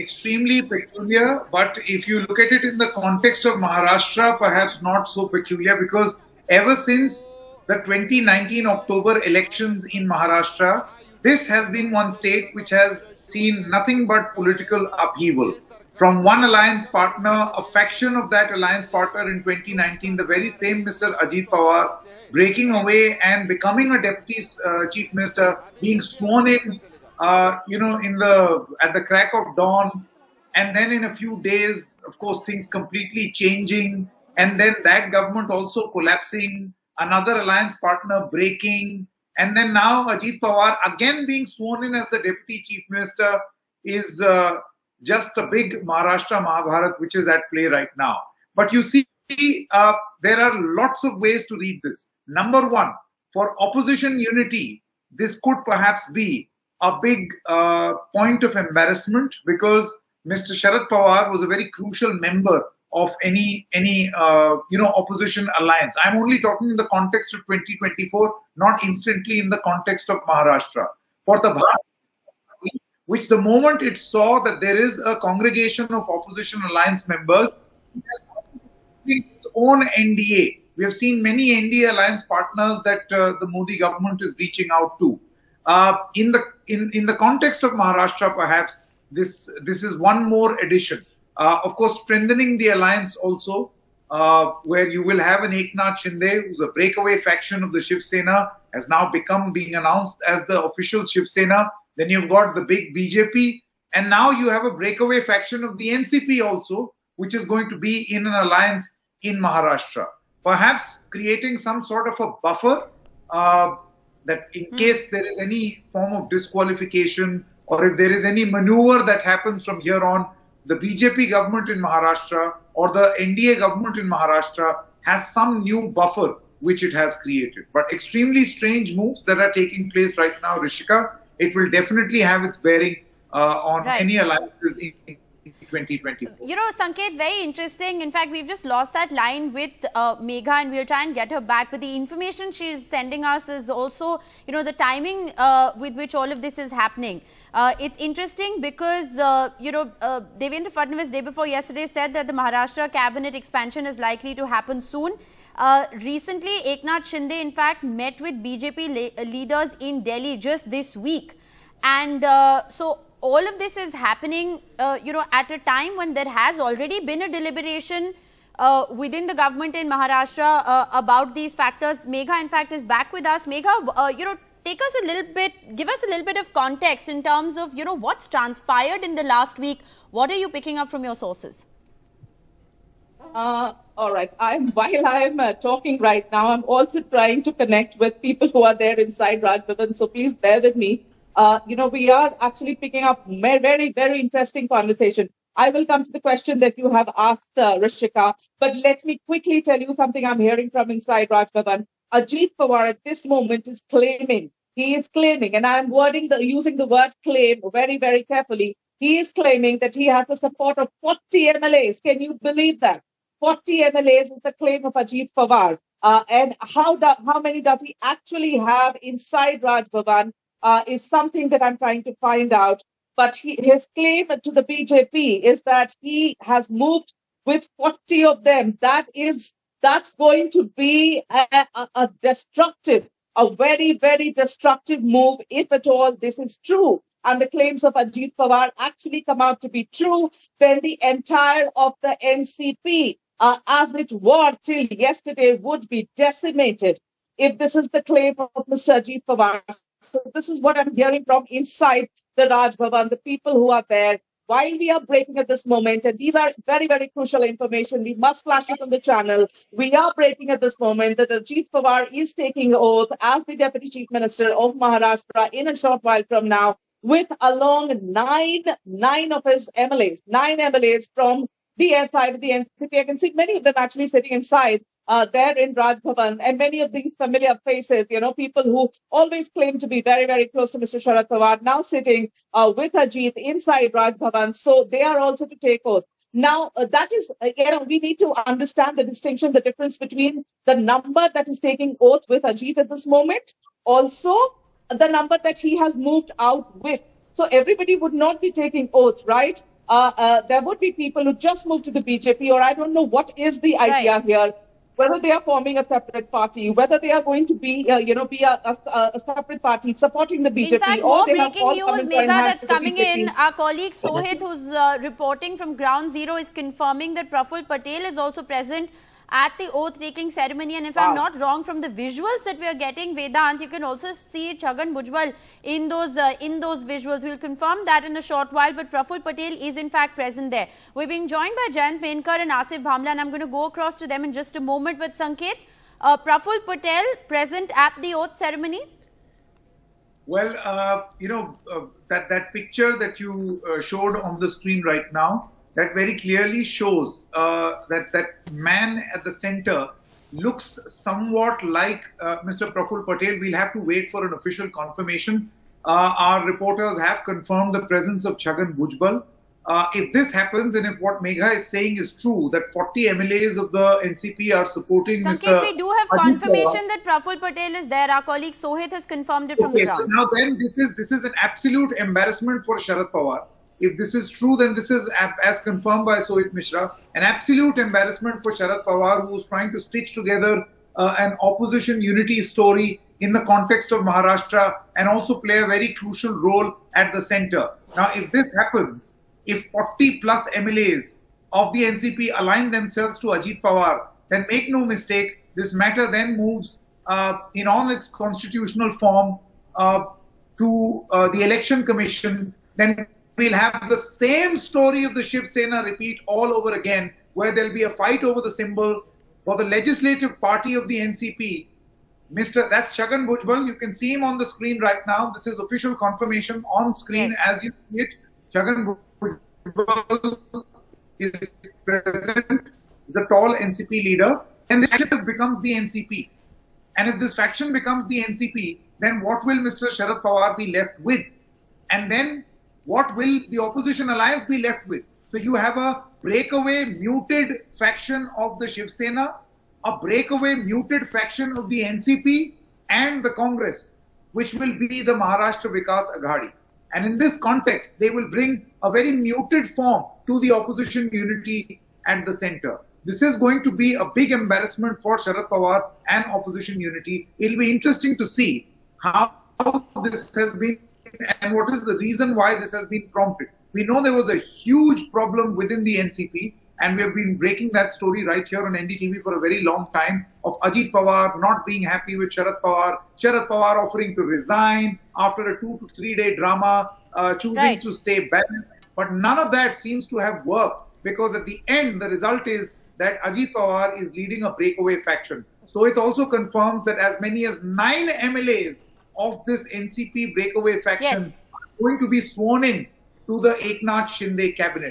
extremely peculiar, but if you look at it in the context of Maharashtra, perhaps not so peculiar, because ever since the 2019 October elections in Maharashtra, this has been one state which has seen nothing but political upheaval. From one alliance partner, a faction of that alliance partner in 2019, the very same Mr. Ajit Pawar, breaking away and becoming a deputy chief minister, being sworn in in the at the crack of dawn, and then in a few days, of course, things completely changing, and then that government also collapsing, another alliance partner breaking, and then now Ajit Pawar again being sworn in as the deputy chief minister is just a big Maharashtra Mahabharat which is at play right now. But you see, there are lots of ways to read this. Number one, for opposition unity, this could perhaps be a big point of embarrassment, because Mr. Sharad Pawar was a very crucial member of any opposition alliance. I'm only talking in the context of 2024, not instantly in the context of Maharashtra. For the Bharatiya, which the moment it saw that there is a congregation of opposition alliance members, its own NDA. We have seen many NDA alliance partners that the Modi government is reaching out to. In the context of Maharashtra, perhaps this is one more addition. Of course, strengthening the alliance also, where you will have an Eknath Shinde, who's a breakaway faction of the Shiv Sena, has now being announced as the official Shiv Sena. Then you've got the big BJP, and now you have a breakaway faction of the NCP also, which is going to be in an alliance in Maharashtra. Perhaps creating some sort of a buffer that in case there is any form of disqualification, or if there is any maneuver that happens from here on, the BJP government in Maharashtra or the NDA government in Maharashtra has some new buffer which it has created. But extremely strange moves that are taking place right now, Rishika. It will definitely have its bearing on any alliances in 2024. Sanket, very interesting. In fact, we've just lost that line with Megha, and we'll try and get her back. But the information she's sending us is also, the timing with which all of this is happening. It's interesting because, Devendra Fadnavis day before yesterday said that the Maharashtra cabinet expansion is likely to happen soon. Recently, Eknath Shinde, in fact, met with BJP leaders in Delhi just this week. And so all of this is happening, at a time when there has already been a deliberation within the government in Maharashtra about these factors. Megha, in fact, is back with us. Megha, give us a little bit of context in terms of, what's transpired in the last week. What are you picking up from your sources? All right. While I'm talking right now, I'm also trying to connect with people who are there inside Raj Bhavan. So please bear with me. We are actually picking up very, very interesting conversation. I will come to the question that you have asked, Rishika, but let me quickly tell you something I'm hearing from inside Raj Bhavan. Ajit Pawar at this moment is claiming, and I'm using the word claim very, very carefully. He is claiming that he has the support of 40 MLAs. Can you believe that? 40 MLAs is the claim of Ajit Pawar. And how many does he actually have inside Raj Bhavan is something that I'm trying to find out. But his claim to the BJP is that he has moved with 40 of them. That's going to be a very, very destructive move if at all this is true. And the claims of Ajit Pawar actually come out to be true, then the entire of the NCP, as it were till yesterday, would be decimated if this is the claim of Mr. Ajit Pawar. So this is what I'm hearing from inside the Raj Bhavan, the people who are there. While we are breaking at this moment, and these are very, very crucial information, we must flash it on the channel. We are breaking at this moment that Ajit Pawar is taking oath as the Deputy Chief Minister of Maharashtra in a short while from now, with along nine of his MLAs, 9 MLAs from the side of the NCP. I can see many of them actually sitting inside there in Raj Bhavan, and many of these familiar faces, people who always claim to be very, very close to Mr. Sharad Pawar, now sitting with Ajit inside Raj Bhavan. So they are also to take oath. Now, that is, we need to understand the distinction, the difference between the number that is taking oath with Ajit at this moment, also the number that he has moved out with. So everybody would not be taking oath, right? there would be people who just moved to the BJP, or I don't know what is the idea here. Whether they are forming a separate party, whether they are going to be, be a separate party supporting the BJP. In fact, or more they have breaking all news, come in Megha, hand that's to the coming BJP. in. Our colleague Sohit, who's reporting from Ground Zero, is confirming that Praful Patel is also present at the oath-taking ceremony. And if I'm not wrong, from the visuals that we are getting, Vedant, you can also see Chhagan Bhujbal in those visuals. We'll confirm that in a short while, but Praful Patel is in fact present there. We're being joined by Jayant Menkar and Asif Bhamla, and I'm going to go across to them in just a moment. But Sanket, Praful Patel present at the oath ceremony? Well, that picture that you showed on the screen right now, that very clearly shows that man at the center looks somewhat like Mr. Praful Patel. We'll have to wait for an official confirmation. Our reporters have confirmed the presence of Chhagan Bhujbal. If this happens, and if what Megha is saying is true, that 40 MLAs of the NCP are supporting Sanket, Mr. we do have Ajit confirmation Pawar. that Praful Patel is there. Our colleague Sohit has confirmed it from the Okay, so ground. now then this is an absolute embarrassment for Sharad Pawar. If this is true, then this is, as confirmed by Sohit Mishra, an absolute embarrassment for Sharad Pawar, who is trying to stitch together an opposition unity story in the context of Maharashtra and also play a very crucial role at the center. Now, if this happens, if 40 plus MLAs of the NCP align themselves to Ajit Pawar, then make no mistake, this matter then moves in all its constitutional form to the Election Commission. Then we'll have the same story of the Shiv Sena repeat all over again, where there'll be a fight over the symbol for the legislative party of the NCP. That's Chhagan Bhujbal. You can see him on the screen right now. This is official confirmation on screen as you see it. Chhagan Bhujbal is present. He's a tall NCP leader. And the faction becomes the NCP. And if this faction becomes the NCP, then what will Mr. Sharad Pawar be left with? And then what will the opposition alliance be left with? So you have a breakaway muted faction of the Shiv Sena, a breakaway muted faction of the NCP and the Congress, which will be the Maharashtra Vikas Aghadi. And in this context, they will bring a very muted form to the opposition unity at the center. This is going to be a big embarrassment for Sharad Pawar and opposition unity. It'll be interesting to see how this has been and what is the reason why this has been prompted. We know there was a huge problem within the NCP, and we have been breaking that story right here on NDTV for a very long time, of Ajit Pawar not being happy with Sharad Pawar offering to resign after a 2 to 3 day drama, choosing to stay back. But none of that seems to have worked, because at the end, the result is that Ajit Pawar is leading a breakaway faction. So it also confirms that as many as 9 MLAs of this NCP breakaway faction are going to be sworn in to the Eknath Shinde cabinet.